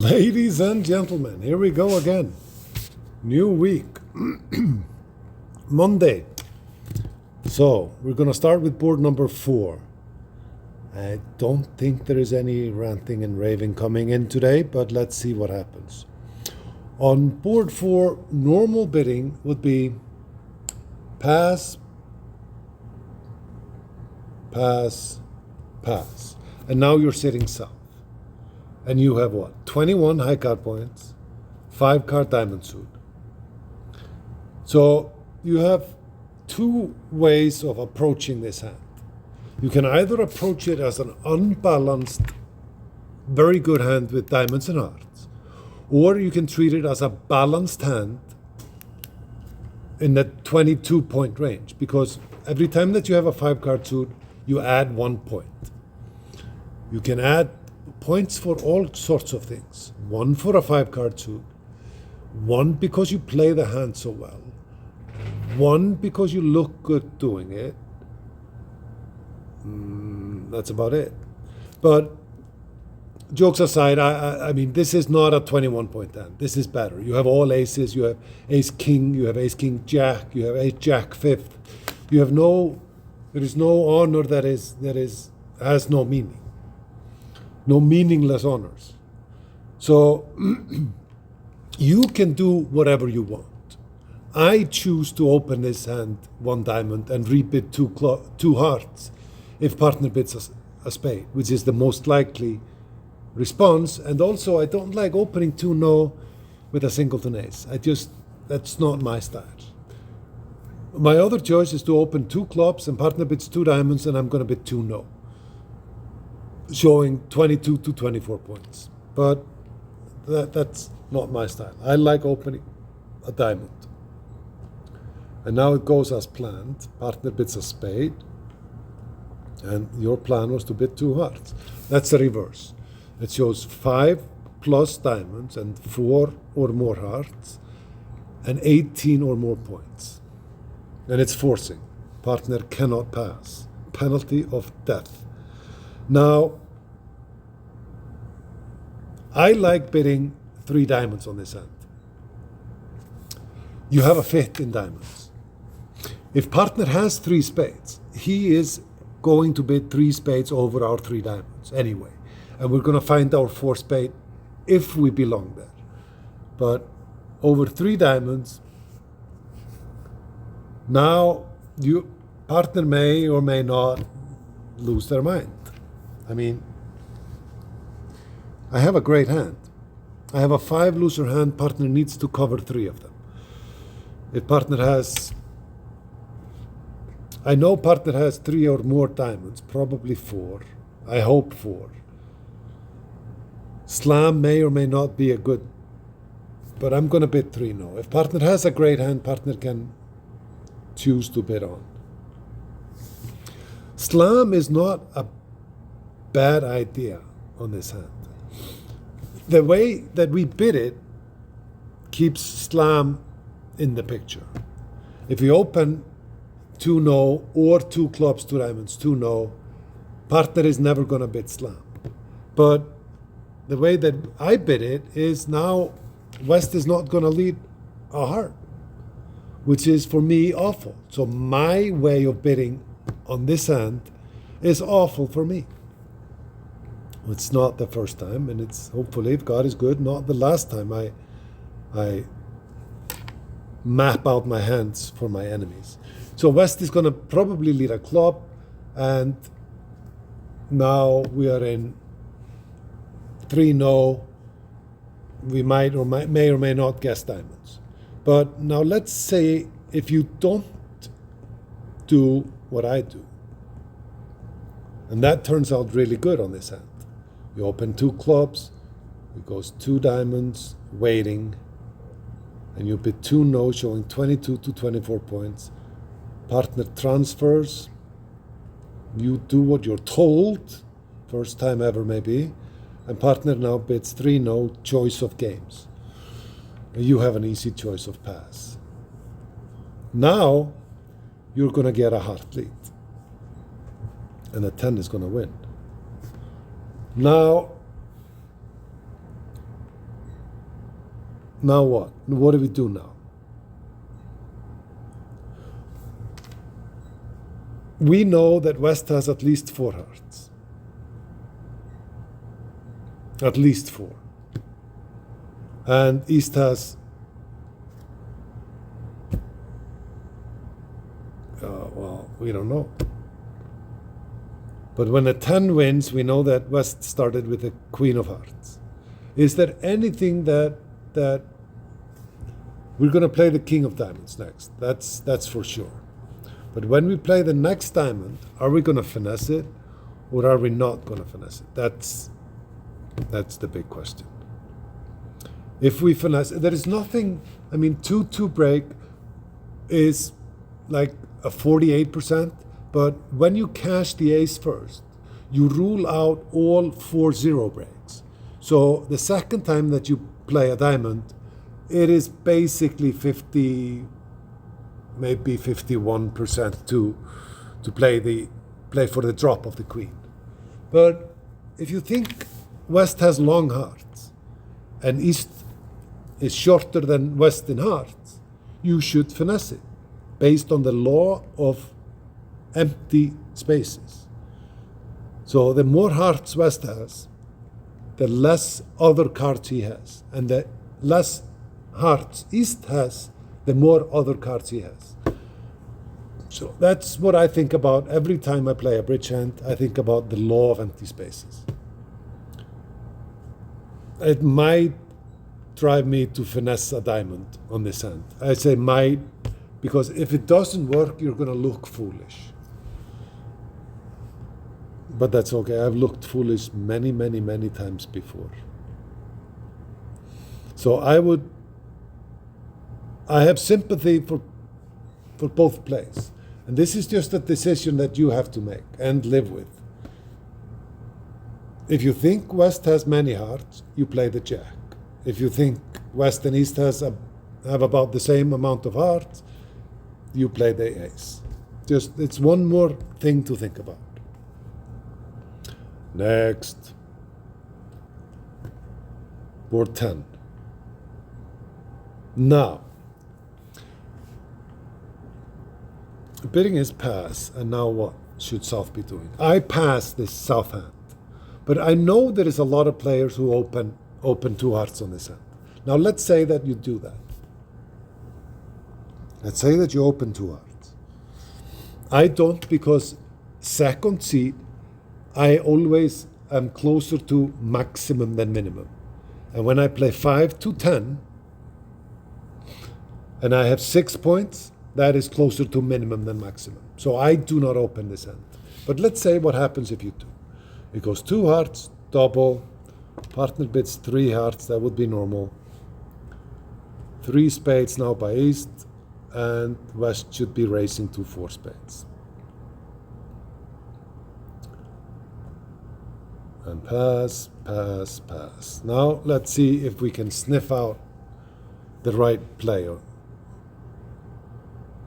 Ladies and gentlemen, here we go again. New week. Monday. So, we're going to start with board number 4. I don't think there is any ranting and raving coming in today, but let's see what happens. On board 4, normal bidding would be pass, pass, pass. And now you're sitting south. And you have what? 21 high card points, 5 card diamond suit. So you have two ways of approaching this hand. You can either approach it as an unbalanced, very good hand with diamonds and hearts, or you can treat it as a balanced hand in the 22 point range, because every time that you have a 5 card suit, you add 1 point. You can add points for all sorts of things. 1 for a 5 card suit, 1 because you play the hand so well, 1 because you look good doing it. That's about it. But jokes aside, I mean, this is not a 21 point hand. This is better. You have all aces. You have ace king. You have ace king jack. You have ace jack fifth. You have there is no honor that has no meaning. No meaningless honors. So you can do whatever you want. I choose to open this hand 1 diamond and rebid 2 hearts if partner bids a spade, which is the most likely response. And also, I don't like opening 2 no with a singleton ace. That's not my style. My other choice is to open 2 clubs and partner bids 2 diamonds, and I'm going to bid 2 no, showing 22 to 24 points. But that's not my style. I like opening a diamond. And now it goes as planned. Partner bids a spade. And your plan was to bid 2 hearts. That's the reverse. It shows 5 plus diamonds and 4 or more hearts and 18 or more points. And it's forcing. Partner cannot pass. Penalty of death. Now, I like bidding 3 diamonds on this hand. You have a fit in diamonds. If partner has 3 spades, he is going to bid 3 spades over our 3 diamonds anyway. And we're going to find our 4 spade if we belong there. But over 3 diamonds, now partner may or may not lose their mind. I mean, I have a great hand. I have a 5 loser hand. Partner needs to cover 3 of them. If partner has, I know partner has 3 or more diamonds, probably 4. I hope 4. Slam may or may not be a good, but I'm going to bid 3 no. If partner has a great hand, partner can choose to bid on. Slam is not a bad idea on this hand. The way that we bid it keeps slam in the picture. If we open 2 no or 2 clubs, 2 diamonds, 2 no, partner is never going to bid slam. But the way that I bid it is now West is not going to lead a heart, which is for me awful. So my way of bidding on this hand is awful for me. It's not the first time, and it's hopefully, if God is good, not the last time I map out my hands for my enemies. So West is going to probably lead a club, and now we are in 3 no. We may or may not guess diamonds. But now let's say if you don't do what I do, and that turns out really good on this hand. You open 2 clubs, it goes 2 diamonds, waiting, and you bid 2 no, showing 22 to 24 points. Partner transfers, you do what you're told, first time ever maybe, and partner now bids 3 no, choice of games. You have an easy choice of pass. Now, you're going to get a heart lead, and a 10 is going to win. Now, Now what? What do we do now? We know that West has at least 4 hearts. At least 4. And East has well, we don't know. But when a 10 wins, we know that West started with a Queen of Hearts. Is there anything that we're going to play the King of Diamonds next? That's for sure. But when we play the next diamond, are we going to finesse it, or are we not going to finesse it? That's the big question. If we finesse, there is nothing. I mean, 2-2 break is like a 48%. But when you cash the ace first, you rule out all 4-0 breaks. So the second time that you play a diamond, it is basically 50, maybe 51% to play for the drop of the queen. But if you think West has long hearts and East is shorter than West in hearts, you should finesse it based on the law of empty spaces. So the more hearts West has, the less other cards he has. And the less hearts East has, the more other cards he has. So that's what I think about every time I play a bridge hand. I think about the law of empty spaces. It might drive me to finesse a diamond on this hand. I say might, because if it doesn't work, you're going to look foolish. But that's okay. I've looked foolish many, many, many times before. So I have sympathy for both plays. And this is just a decision that you have to make and live with. If you think West has many hearts, you play the jack. If you think West and East have about the same amount of hearts, you play the ace. It's one more thing to think about. Next. Board 10. Now, bidding is pass, and now what should South be doing? I pass this South hand, but I know there is a lot of players who open 2 hearts on this hand. Now let's say that you do that. Let's say that you open 2 hearts. I don't, because second seed, I always am closer to maximum than minimum. And when I play 5 to 10, and I have 6 points, that is closer to minimum than maximum. So I do not open this hand. But let's say what happens if you do. It goes 2 hearts, double, partner bids 3 hearts, that would be normal. 3 spades now by East, and West should be racing to 4 spades. And pass, pass, pass. Now let's see if we can sniff out the right player.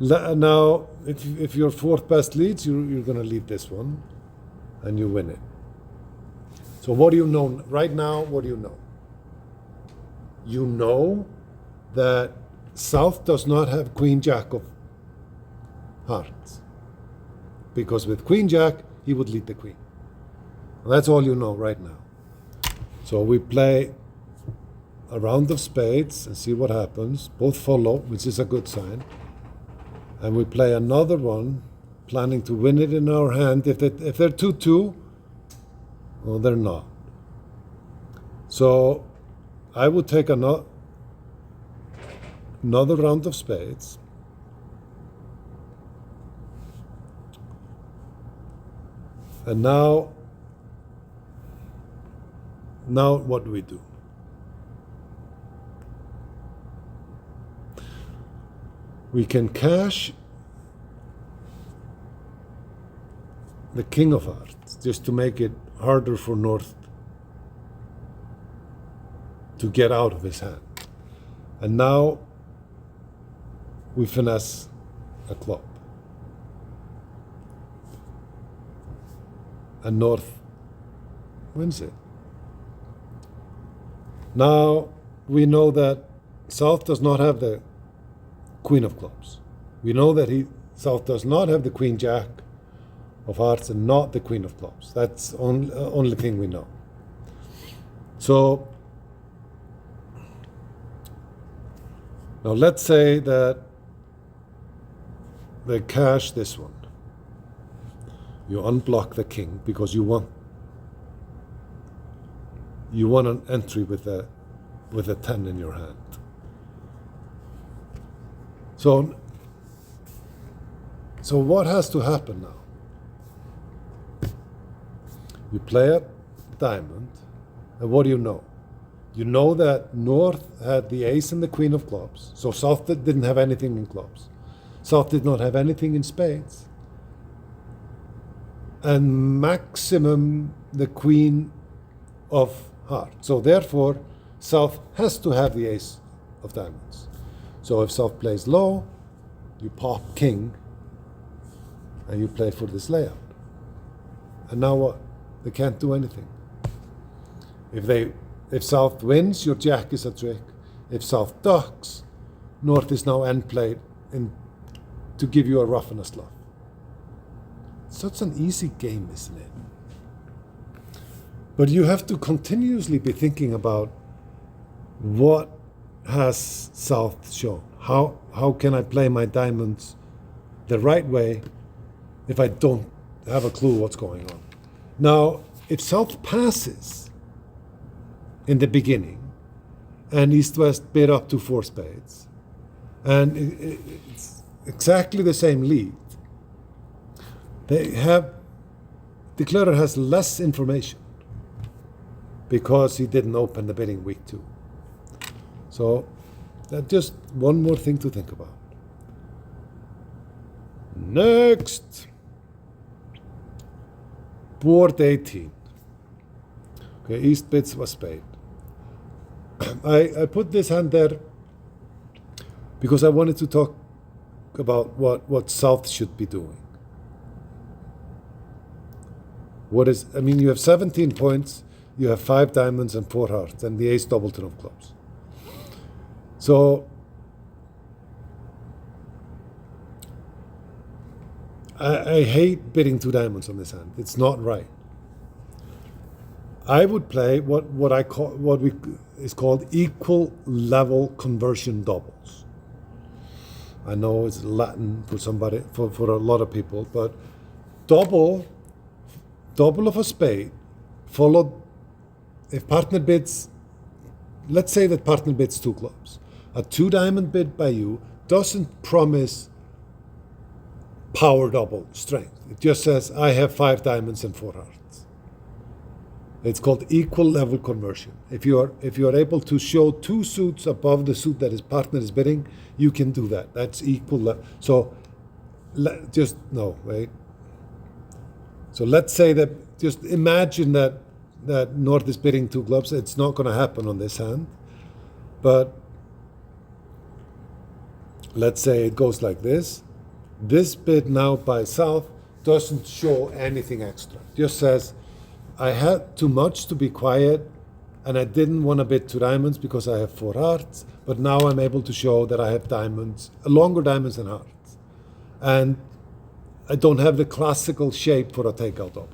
Now, if your 4th best leads, you're going to lead this one, and you win it. So what do you know right now? What do you know? You know that South does not have Queen Jack of hearts, because with Queen Jack he would lead the Queen. That's all you know right now. So we play a round of spades and see what happens. Both follow, which is a good sign. And we play another one, planning to win it in our hand. If they're 2-2, well, they're not. So I would take another round of spades. And now what do we do? We can cash the King of Hearts just to make it harder for North to get out of his hand. And now we finesse a club. And North wins it. Now we know that South does not have the Queen of Clubs. We know that South does not have the Queen Jack of Hearts and not the Queen of Clubs. That's only thing we know. So now let's say that they cash this one. You unblock the king because you want an entry with a 10 in your hand. So what has to happen now? You play a diamond, and what do you know? You know that North had the ace and the queen of clubs, so South didn't have anything in clubs. South did not have anything in spades. And maximum the queen of hearts. So therefore, South has to have the ace of diamonds. So if South plays low, you pop king, and you play for this layout. And now what? They can't do anything. If South wins, your jack is a trick. If South ducks, North is now end played to give you a rough and a sluff. Such an easy game, isn't it? But you have to continuously be thinking about what has South shown. How can I play my diamonds the right way if I don't have a clue what's going on? Now, if South passes in the beginning and East-West bid up to 4 spades, and it's exactly the same lead, Declarer has less information because he didn't open the bidding week 2. So that's just one more thing to think about. Next, board 18. Okay, East bids a spade. I put this hand there because I wanted to talk about what South should be doing. You have 17 points, you have 5 diamonds and 4 hearts, and the ace doubleton of clubs. So I hate bidding 2 diamonds on this hand. It's not right. I would play what is called equal level conversion doubles. I know it's Latin for a lot of people, but double of a spade followed, if partner bids, let's say that partner bids 2 clubs. A 2 diamond bid by you doesn't promise power double strength. It just says, I have 5 diamonds and 4 hearts. It's called equal level conversion. If you are able to show 2 suits above the suit that his partner is bidding, you can do that. That's equal level. So wait. So let's say that, just imagine that North is bidding 2 clubs. It's not going to happen on this hand. But let's say it goes like this. This bid now by South doesn't show anything extra. It just says, I had too much to be quiet, and I didn't want to bid 2 diamonds because I have 4 hearts, but now I'm able to show that I have diamonds, longer diamonds and hearts. And I don't have the classical shape for a takeout double.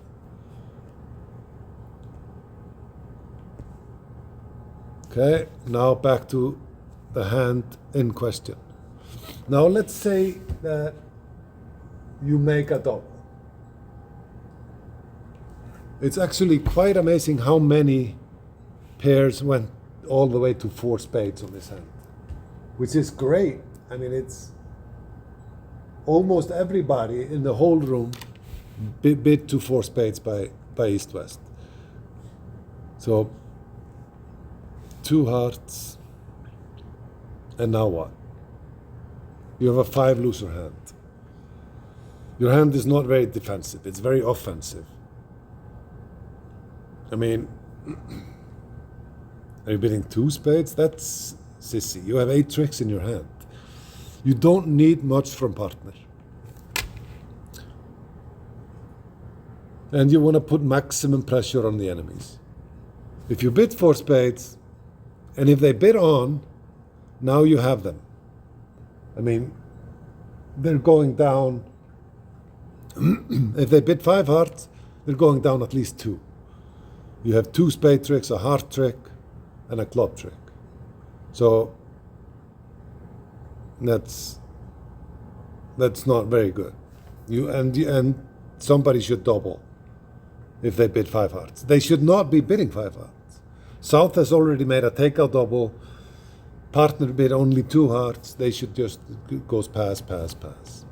Okay, now back to the hand in question. Now let's say that you make a double. It's actually quite amazing how many pairs went all the way to 4 spades on this hand, which is great. I mean, it's almost everybody in the whole room bid to 4 spades by East-West. So 2 hearts, and now what? You have a 5 loser hand. Your hand is not very defensive, it's very offensive. I mean, are you bidding 2 spades? That's sissy. You have 8 tricks in your hand. You don't need much from partner. And you want to put maximum pressure on the enemies. If you bid 4 spades, and if they bid on, Now you have them. I mean, they're going down. If they bid 5 hearts, they're going down at least 2. You have 2 spade tricks, a heart trick, and a club trick. So that's not very good. And somebody should double if they bid 5 hearts. They should not be bidding 5 hearts. South has already made a takeout double. Partner bid only 2 hearts. They should just goes pass, pass, pass.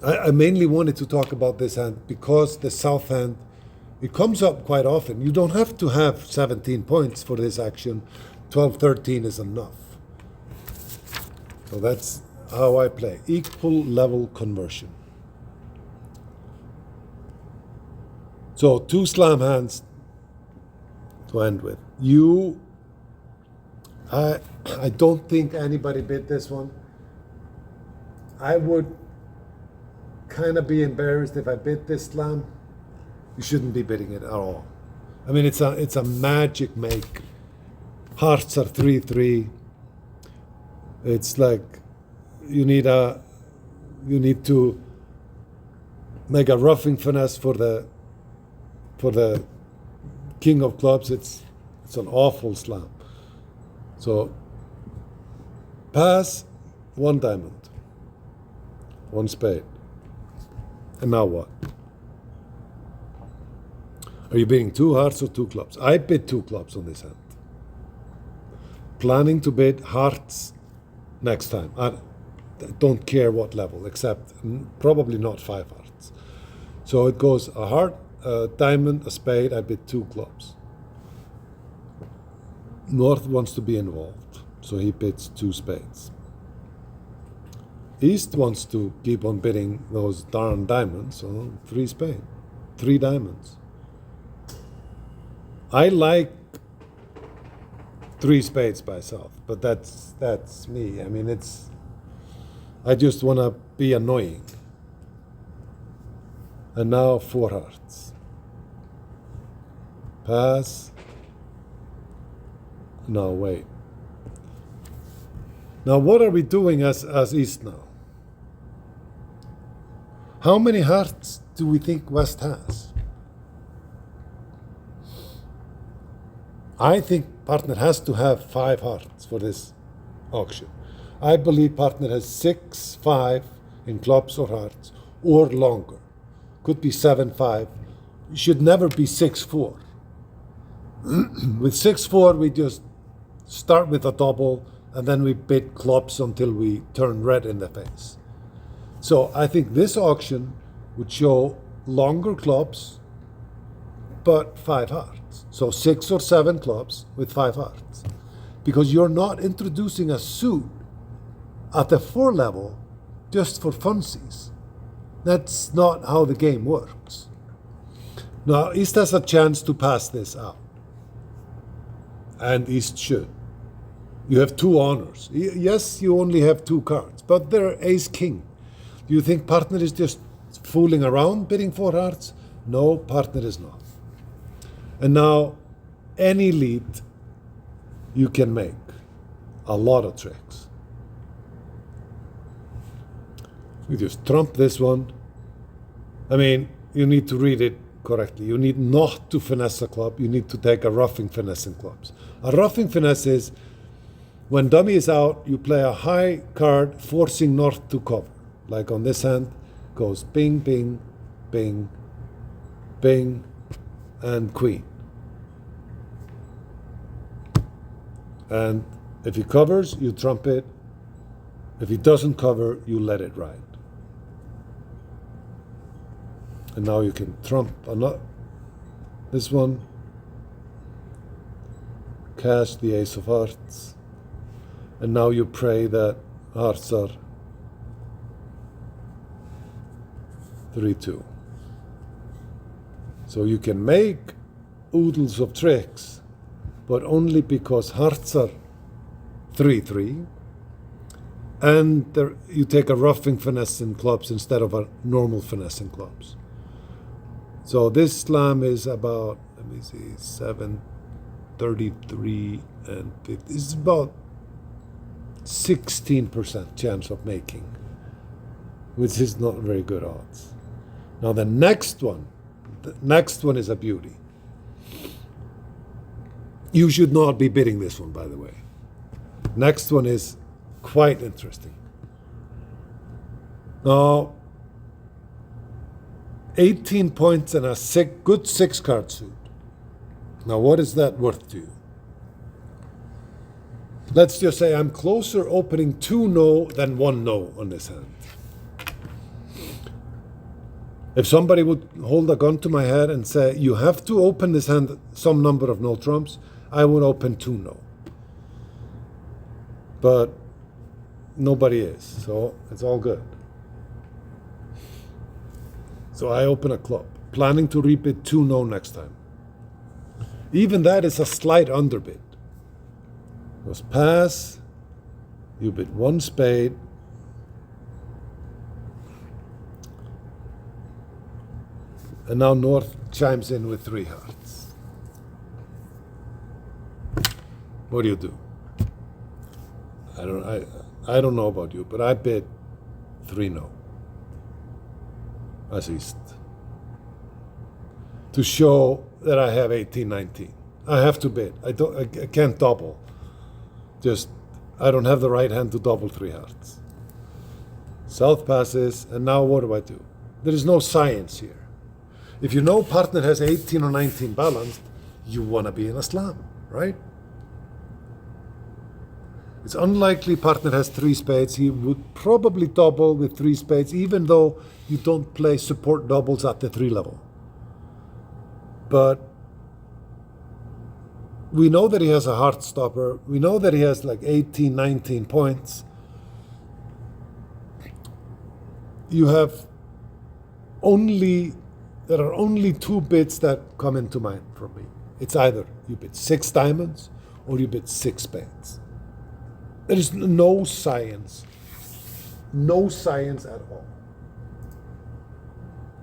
I mainly wanted to talk about this hand because the South hand, it comes up quite often. You don't have to have 17 points for this action. 12, 13 is enough. So that's how I play. Equal level conversion. So 2 slam hands to end with. I don't think anybody bid this one. I would kind of be embarrassed if I bid this slam. You shouldn't be bidding it at all. I mean, it's a magic make. Hearts are 3-3. It's like you need to make a roughing finesse for the king of clubs. It's an awful slam. So pass, 1 diamond, 1 spade. And now what? Are you bidding 2 hearts or 2 clubs? I bid 2 clubs on this hand. Planning to bid hearts next time. I don't care what level, except probably not 5 hearts. So it goes a heart, a diamond, a spade. I bid 2 clubs. North wants to be involved, so he bids 2 spades. East wants to keep on bidding those darn diamonds, so 3 spades, 3 diamonds. I like 3 spades by South, but that's me. I mean, I just want to be annoying. And now 4 hearts. Pass. No, wait. Now, what are we doing as East now? How many hearts do we think West has? I think partner has to have 5 hearts for this auction. I believe partner has 6-5 in clubs or hearts, or longer. Could be 7-5. It should never be 6-4. With 6-4, we just start with a double, and then we bid clubs until we turn red in the face. So I think this auction would show longer clubs, but 5 hearts. So 6 or 7 clubs with 5 hearts. Because you're not introducing a suit at the 4 level just for funsies. That's not how the game works. Now, East has a chance to pass this out. And East should. You have 2 honors. Yes, you only have 2 cards, but they're ace-king. Do you think partner is just fooling around bidding 4 hearts? No, partner is not. And now, any lead you can make. A lot of tricks. You just trump this one. I mean, you need to read it correctly. You need not to finesse a club. You need to take a roughing finesse in clubs. A roughing finesse is when dummy is out, you play a high card forcing North to cover. Like on this hand, goes bing, bing, bing, bing, and queen. And if he covers, you trump it. If he doesn't cover, you let it ride. And now you can trump this one, cash the ace of hearts, and now you pray that hearts are 3-2. So you can make oodles of tricks, but only because hearts are 3-3, and you take a roughing finesse in clubs instead of a normal finesse in clubs. So this slam is about, let me see, 7, 33 and 50. It's about 16% chance of making, which is not very good odds. Now the next one is a beauty. You should not be bidding this one, by the way. Next one is quite interesting. Now, 18 points and a good 6-card suit. Now, what is that worth to you? Let's just say I'm closer opening 2 no than 1 no on this hand. If somebody would hold a gun to my head and say, you have to open this hand some number of no trumps, I would open 2 no. But nobody is, so it's all good. So I open a club, planning to rebid 2 no next time. Even that is a slight underbid. Goes pass, you bid 1 spade, and now North chimes in with 3 hearts. What do? I don't know about you, but I bid 3 no. As East. To show that I have 18-19. I have to bid. I can't double. I don't have the right hand to double 3 hearts. South passes, and now what do? There is no science here. If you know partner has 18 or 19 balanced, you want to be in a slam, right? It's unlikely partner has 3 spades. He would probably double with 3 spades, even though you don't play support doubles at the 3 level. But we know that he has a heart stopper. We know that he has like 18, 19 points. There are only 2 bids that come into mind for me. It's either you bid 6 diamonds or you bid 6 spades. There is no science at all.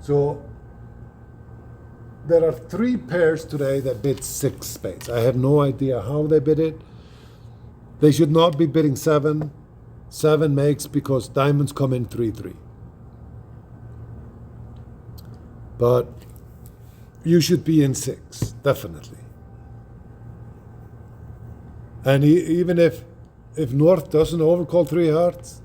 So there are 3 pairs today that bid 6 spades. I have no idea how they bid it. They should not be bidding 7. 7 makes because diamonds come in 3-3. But you should be in 6, definitely. And even if North doesn't overcall 3 hearts,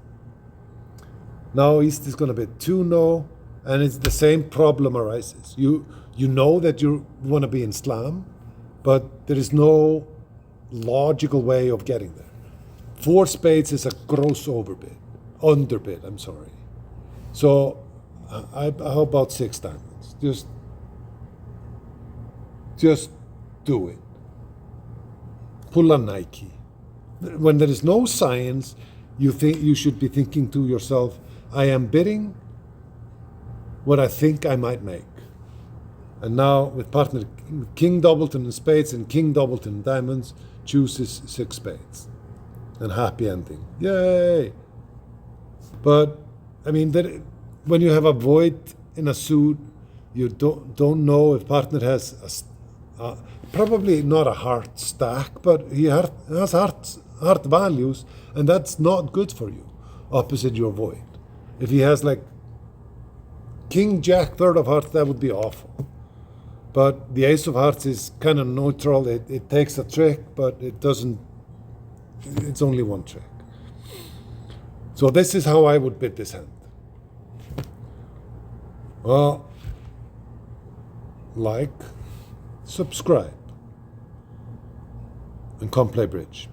now East is going to bid 2 no, and it's the same problem arises. You know that you want to be in slam, but there is no logical way of getting there. 4 spades is a gross underbid, I'm sorry. So how about 6 diamonds? Just do it. Pull a Nike. When there is no science, you should be thinking to yourself, I am bidding what I think I might make. And now with partner King Doubleton in spades and King Doubleton in diamonds, chooses 6 spades. And happy ending. Yay! But I mean, when you have a void in a suit, you don't know if partner has probably not a heart stack, but he has heart values, and that's not good for you, opposite your void. If he has like King, Jack, 3rd of hearts, that would be awful. But the Ace of Hearts is kind of neutral. It takes a trick, but it's only 1 trick. So this is how I would bid this hand. Well, like, subscribe, and come play bridge.